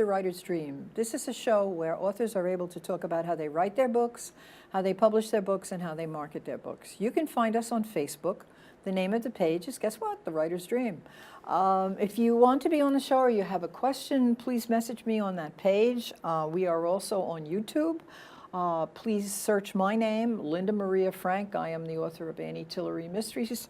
The Writer's Dream. This is a show where authors are able to talk about how they write their books, how they publish their books, and how they market their books. You can find us on Facebook. The name of the page is, guess what? The Writer's Dream. If you want to be on the show or you have a question, please message me on that page. We are also on YouTube. Please search my name, Linda Maria Frank. I am the author of Annie Tillery Mysteries.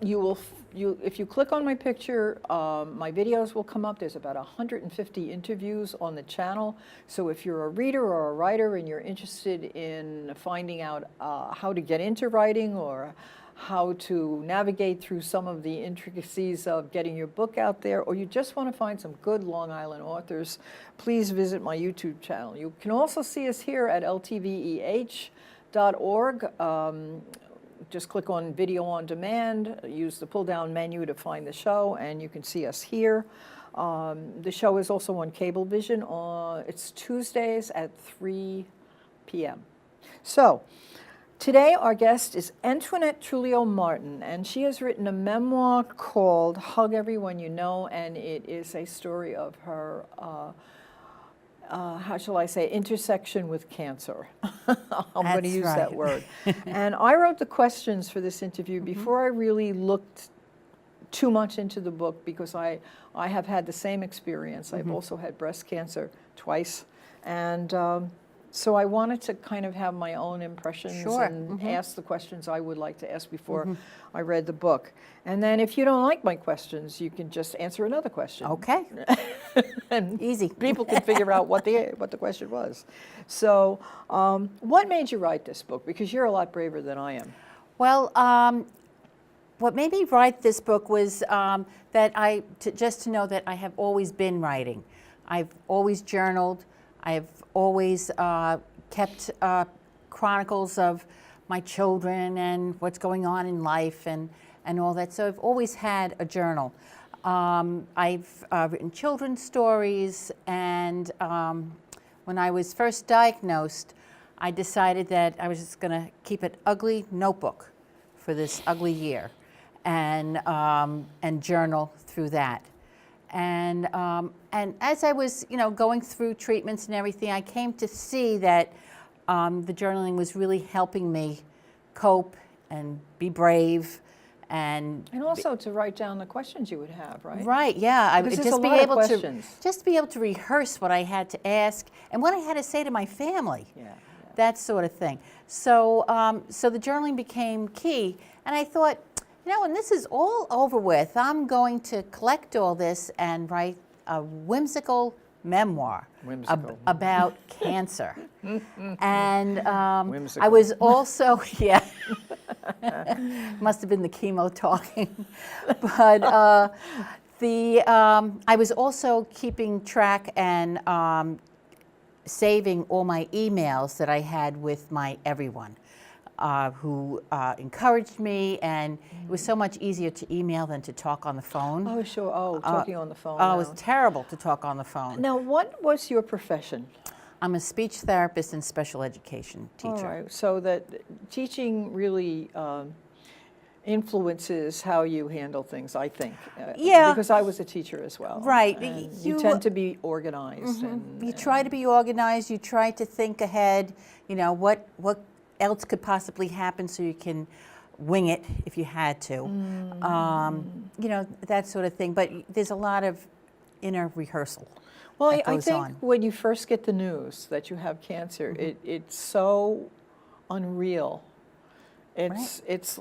If you click on my picture, my videos will come up. There's about 150 interviews on the channel. So if you're a reader or a writer and you're interested in finding out how to get into writing or how to navigate through some of the intricacies of getting your book out there, or you just want to find some good Long Island authors, please visit my YouTube channel. You can also see us here at ltveh.org. Just click on Video on Demand, use the pull-down menu to find the show, and you can see us here. The show is also on Cablevision. It's Tuesdays at 3 p.m. So, today our guest is Antoinette Truglio Martin, and she has written a memoir called Hug Everyone You Know, and it is a story of her how shall I say, intersection with cancer. I'm going to use that word. And I wrote the questions for this interview before I really looked too much into the book, because I have had the same experience. I've also had breast cancer twice. And so I wanted to kind of have my own impressions and ask the questions I would like to ask before I read the book. And then if you don't like my questions, you can just answer another question. Okay. And easy. People can figure out what the question was. So what made you write this book? Because you're a lot braver than I am. Well, what made me write this book was that just to know that I have always been writing. I've always journaled. I've always kept chronicles of my children and what's going on in life and all that. So I've always had a journal. I've written children's stories, and when I was first diagnosed, I decided that I was just going to keep an ugly notebook for this ugly year and journal through that. And as I was, going through treatments and everything, I came to see that the journaling was really helping me cope and be brave, and also to write down the questions you would have, right? Right. Yeah. I would Because just be able to rehearse what I had to ask and what I had to say to my family. Yeah. That sort of thing. So, so the journaling became key, and I thought, when this is all over with, I'm going to collect all this and write a whimsical memoir about cancer. And I was also, must have been the chemo talking, but I was also keeping track and saving all my emails that I had with my everyone. Who encouraged me, and it was so much easier to email than to talk on the phone. Oh, sure. Oh, talking on the phone. Oh, it was terrible to talk on the phone. Now, what was your profession? I'm a speech therapist and special education teacher. All right. So that teaching really influences how you handle things, I think. Yeah. Because I was a teacher as well. Right. And you tend to be organized. You try to be organized. You try to think ahead. What else could possibly happen, so you can wing it if you had to. That sort of thing. But there's a lot of inner rehearsal. Well, I think when you first get the news that you have cancer, it's so unreal. It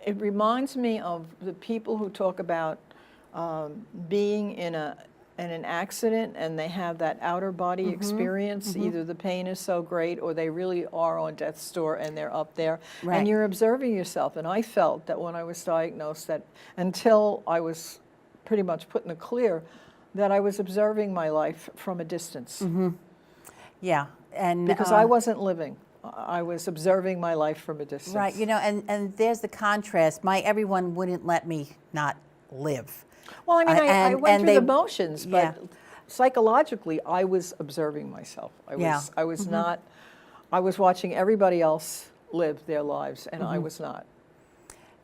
reminds me of the people who talk about being in an accident and they have that outer body experience. Either the pain is so great or they really are on death's door and they're up there. Right. And you're observing yourself. And I felt that when I was diagnosed, that until I was pretty much put in the clear, that I was observing my life from a distance. Yeah. And because I wasn't living. I was observing my life from a distance. Right. And there's the contrast. My everyone wouldn't let me not live. Well, I mean, I went through the motions, but psychologically, I was observing myself. I was not. I was watching everybody else live their lives, and I was not.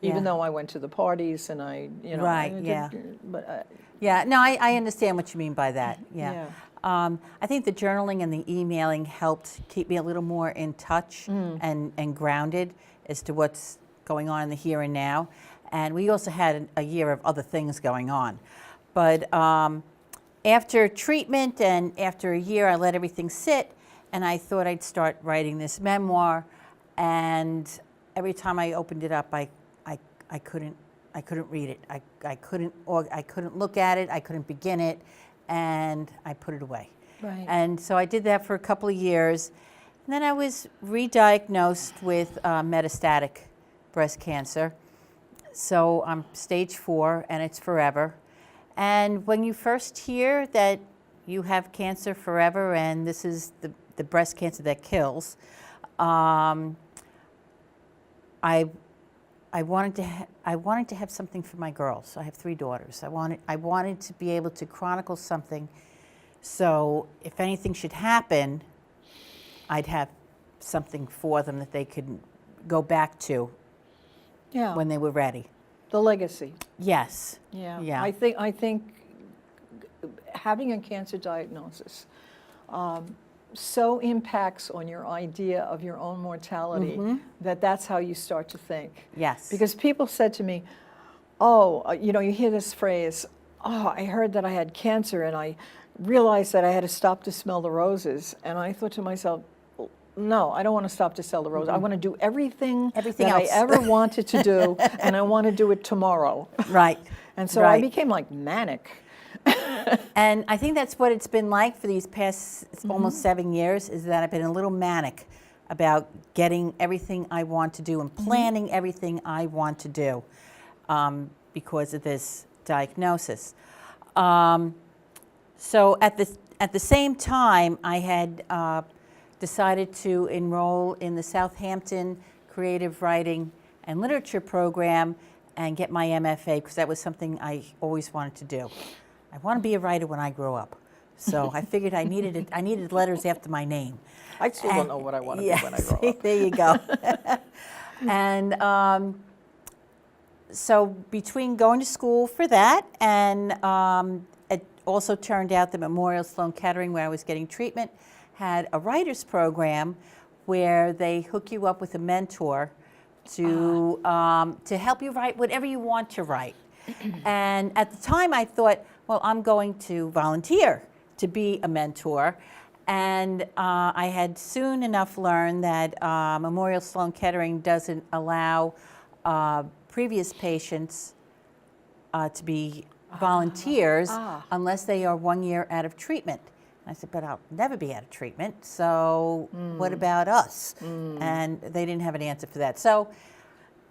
even though I went to the parties and I, you know, Right, I did, yeah. but Yeah, no, I understand what you mean by that. Yeah. Yeah. I think the journaling and the emailing helped keep me a little more in touch and grounded as to what's going on in the here and now. And we also had a year of other things going on. But after treatment and after a year, I let everything sit, and I thought I'd start writing this memoir. And every time I opened it up, I couldn't read it. I couldn't look at it. I couldn't begin it, and I put it away. Right. And so I did that for a couple of years, and then I was re-diagnosed with metastatic breast cancer. So I'm stage 4, and it's forever. And when you first hear that you have cancer forever, and this is the breast cancer that kills, I wanted to have something for my girls. I have 3 daughters. I wanted to be able to chronicle something, so if anything should happen, I'd have something for them that they could go back to when they were ready. The legacy. Yes. Yeah. Yeah. I think having a cancer diagnosis so impacts on your idea of your own mortality that's how you start to think. Yes. Because people said to me, oh, you know, you hear this phrase, oh, I heard that I had cancer and I realized that I had to stop to smell the roses. And I thought to myself, no, I don't want to stop to sell the roses. I want to do everything that else. I ever wanted to do, and I want to do it tomorrow. Right. And so I became like manic. And I think that's what it's been like for these past almost 7 years, is that I've been a little manic about getting everything I want to do and planning everything I want to do because of this diagnosis. So at the same time, I had decided to enroll in the Southampton Creative Writing and Literature program and get my MFA, because that was something I always wanted to do. I want to be a writer when I grow up. So I figured I needed letters after my name. I still don't know what I want to be when I grow up. There you go. And so between going to school for that and it also turned out that Memorial Sloan Kettering, where I was getting treatment, had a writer's program where they hook you up with a mentor to help you write whatever you want to write. And at the time I thought, well, I'm going to volunteer to be a mentor. And I had soon enough learned that Memorial Sloan Kettering doesn't allow previous patients to be volunteers unless they are 1 year out of treatment. And I said, but I'll never be out of treatment, so what about us? And they didn't have an answer for that. So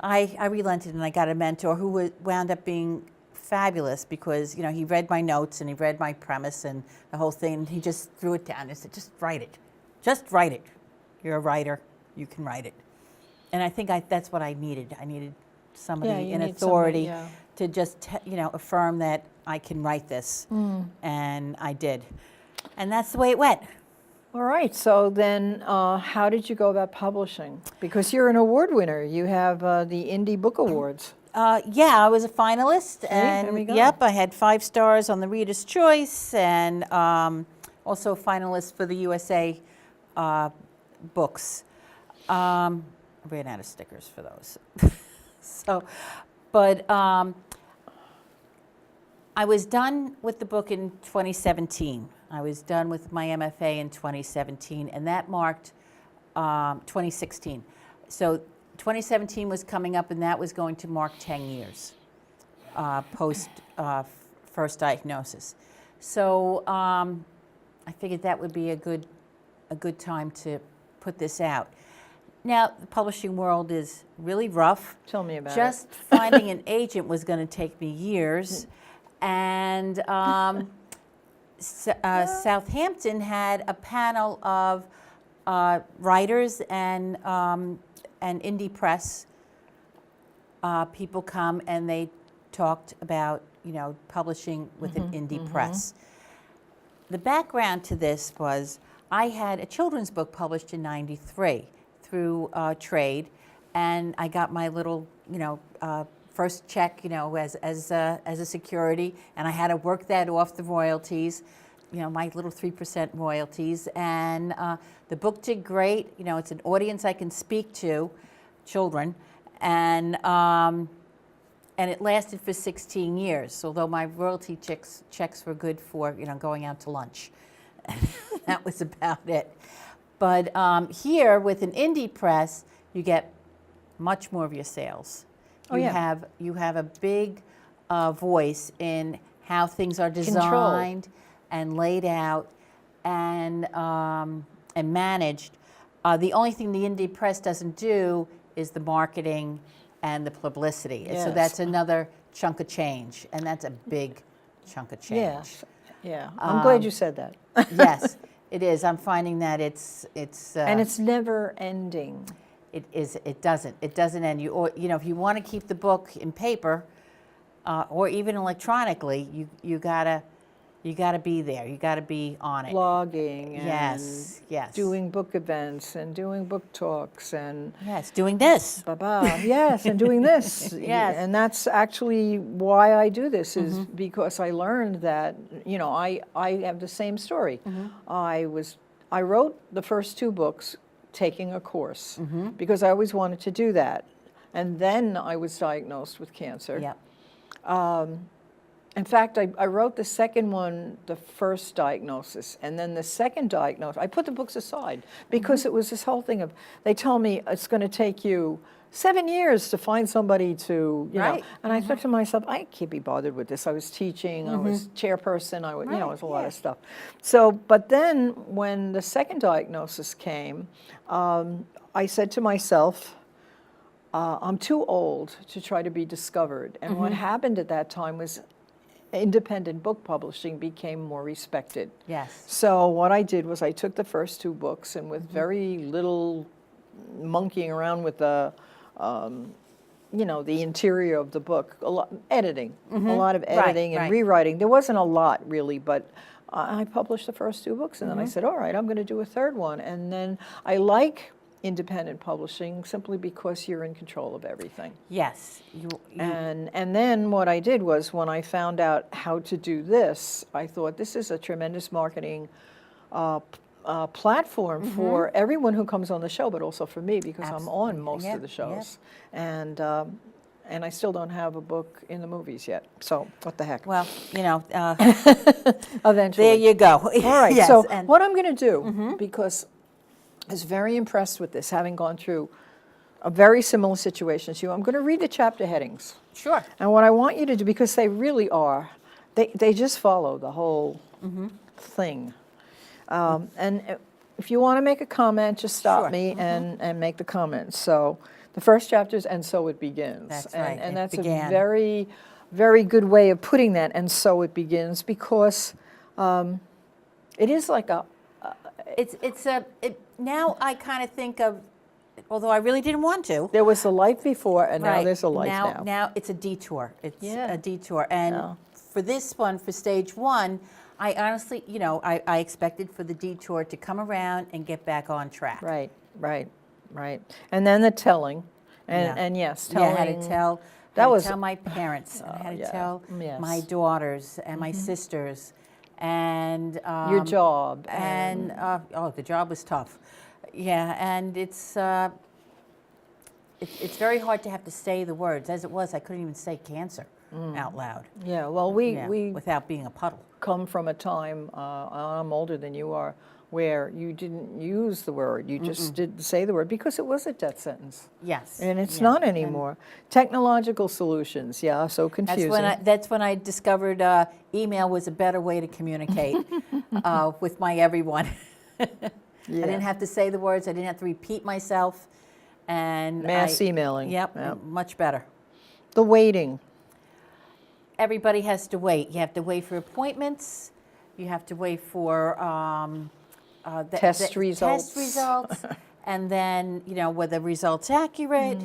I relented and I got a mentor who wound up being fabulous, because you know, he read my notes and he read my premise and the whole thing, and he just threw it down and said, just write it. Just write it. You're a writer, you can write it. And I think that's what I needed. I needed somebody in authority to just affirm that I can write this. And I did. And that's the way it went. All right, so then how did you go about publishing? Because you're an award winner. You have the Indie Book Awards. Yeah, I was a finalist. And there we go. Yep, I had 5 stars on the Reader's Choice, and also a finalist for the USA books. I ran out of stickers for those. But I was done with the book in 2017. I was done with my MFA in 2017, and that marked 2016. So 2017 was coming up, and that was going to mark 10 years post first diagnosis. So I figured that would be a good time to put this out. Now, the publishing world is really rough. Tell me about it. Just finding an agent was going to take me years, and Southampton had a panel of writers and indie press people come, and they talked about publishing with an indie press. The background to this was I had a children's book published in '93 through trade, and I got my little, first check, as a security, and I had to work that off the royalties, my little 3% royalties, and the book did great. It's an audience I can speak to, children, and it lasted for 16 years. Although my royalty checks were good for going out to lunch, that was about it. But here with an indie press, you get much more of your sales. You have a big voice in how things are designed and laid out and managed. The only thing the indie press doesn't do is the marketing and the publicity. Yes. So that's another chunk of change, and that's a big chunk of change. Yes. Yeah, I'm glad you said that. Yes, it is. I'm finding that it's and it's never ending. It is. It doesn't end. If you want to keep the book in paper, or even electronically, you gotta be there. You gotta be on it. Blogging and yes. doing book events and doing book talks and doing this. Yes, and doing this. Yes. And that's actually why I do this is because I learned that I have the same story. I wrote the first 2 books taking a course because I always wanted to do that, and then I was diagnosed with cancer. Yeah. In fact, I wrote the second one, the first diagnosis, and then the second diagnosis, I put the books aside because it was this whole thing of, they tell me it's going to take you 7 years to find somebody to, know. And I thought to myself, I can't be bothered with this. I was teaching, I was chairperson, it was a lot of stuff. So, but then when the second diagnosis came, I said to myself, I'm too old to try to be discovered. And what happened at that time was independent book publishing became more respected. Yes. So what I did was I took the first 2 books and with very little monkeying around with the, the interior of the book, a lot editing, a lot of editing and rewriting. There wasn't a lot really, but I published the first 2 books and then I said, all right, I'm going to do a third one. And then I like independent publishing simply because you're in control of everything. Yes. And then what I did was when I found out how to do this, I thought this is a tremendous marketing platform for everyone who comes on the show, but also for me because I'm on most of the shows. And I still don't have a book in the movies yet. So what the heck? Well, eventually. There you go. All right. So what I'm going to do, because I was very impressed with this, having gone through a very similar situation to you. I'm going to read the chapter headings. Sure. And what I want you to do, because they really are, they just follow the whole thing. And if you want to make a comment, just stop me and make the comment. So the first chapter is, and so it begins. That's right. And that's a very, very good way of putting that, and so it begins, because it is like a... Now I kind of think of, although I really didn't want to. There was a life before, and now there's a life now. Now it's a detour. It's a detour. And for this one, for stage 1, I honestly, I expected for the detour to come around and get back on track. Right. And then the telling, and yes, telling. Yeah, I had to tell. I had to tell my parents. I had to tell my daughters and my sisters. And your job, and the job was tough. Yeah, and it's very hard to have to say the words. As it was, I couldn't even say cancer out loud. Yeah, well, we without being a puddle. Come from a time, I'm older than you are, where you didn't use the word. You just didn't say the word because it was a death sentence. Yes. And it's not anymore. Technological solutions, so confusing. That's when I discovered email was a better way to communicate with my everyone. I didn't have to say the words. I didn't have to repeat myself. And mass emailing. Yep, much better. The waiting. Everybody has to wait. You have to wait for appointments. You have to wait for test results. And then, were the results accurate,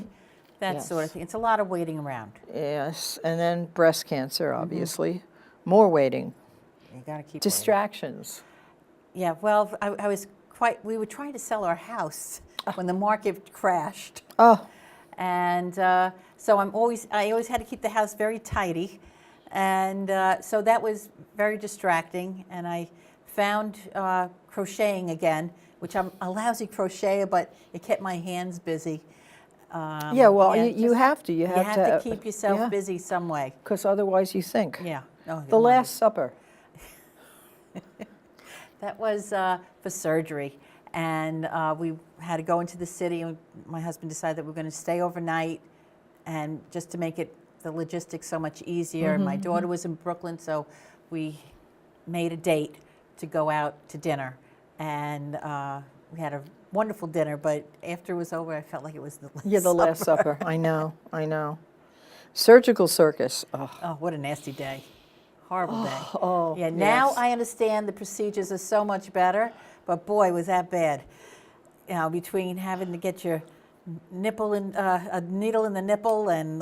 that sort of thing. It's a lot of waiting around. Yes, and then breast cancer, obviously. More waiting. You got to keep distractions. Waiting. Yeah, well, we were trying to sell our house when the market crashed. Oh. And so I always had to keep the house very tidy. And so that was very distracting. And I found crocheting again, which I'm a lousy crocheter, but it kept my hands busy. Yeah, well, you have to. You have to keep yourself busy some way. Because otherwise you think. Yeah. Oh, The Last Supper. That was for surgery. And we had to go into the city, and my husband decided that we were going to stay overnight, and just to make the logistics so much easier. And my daughter was in Brooklyn, so we made a date to go out to dinner. And we had a wonderful dinner, but after it was over, I felt like it was the last Yeah, the Last Supper. I know. Surgical circus. Oh, what a nasty day. Horrible day. Oh, yeah, now yes. I understand the procedures are so much better, but boy, was that bad. You know, between having to get your nipple in, a needle in the nipple and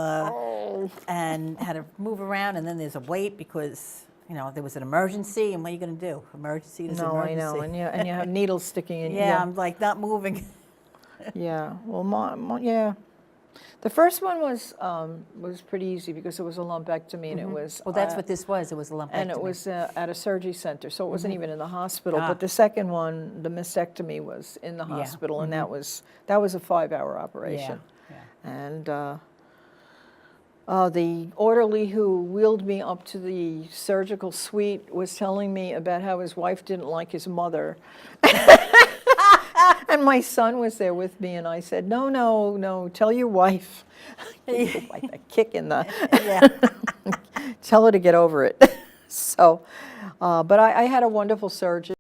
had to move around, and then there's a wait because, you know, there was an emergency, and what are you going to do? Emergency is emergency. I know, and you have needles sticking in. Yeah, I'm like not moving. Yeah, well, yeah. The first one was pretty easy because it was a lumpectomy, and it was. Well, that's what this was. It was a lumpectomy. And it was at a surgery center, so it wasn't even in the hospital. But the second one, the mastectomy, was in the hospital, and that was a 5-hour operation. Yeah. And the orderly who wheeled me up to the surgical suite was telling me about how his wife didn't like his mother. And my son was there with me, and I said, no, tell your wife. Like a kick in the, tell her to get over it. So, but I had a wonderful surgeon.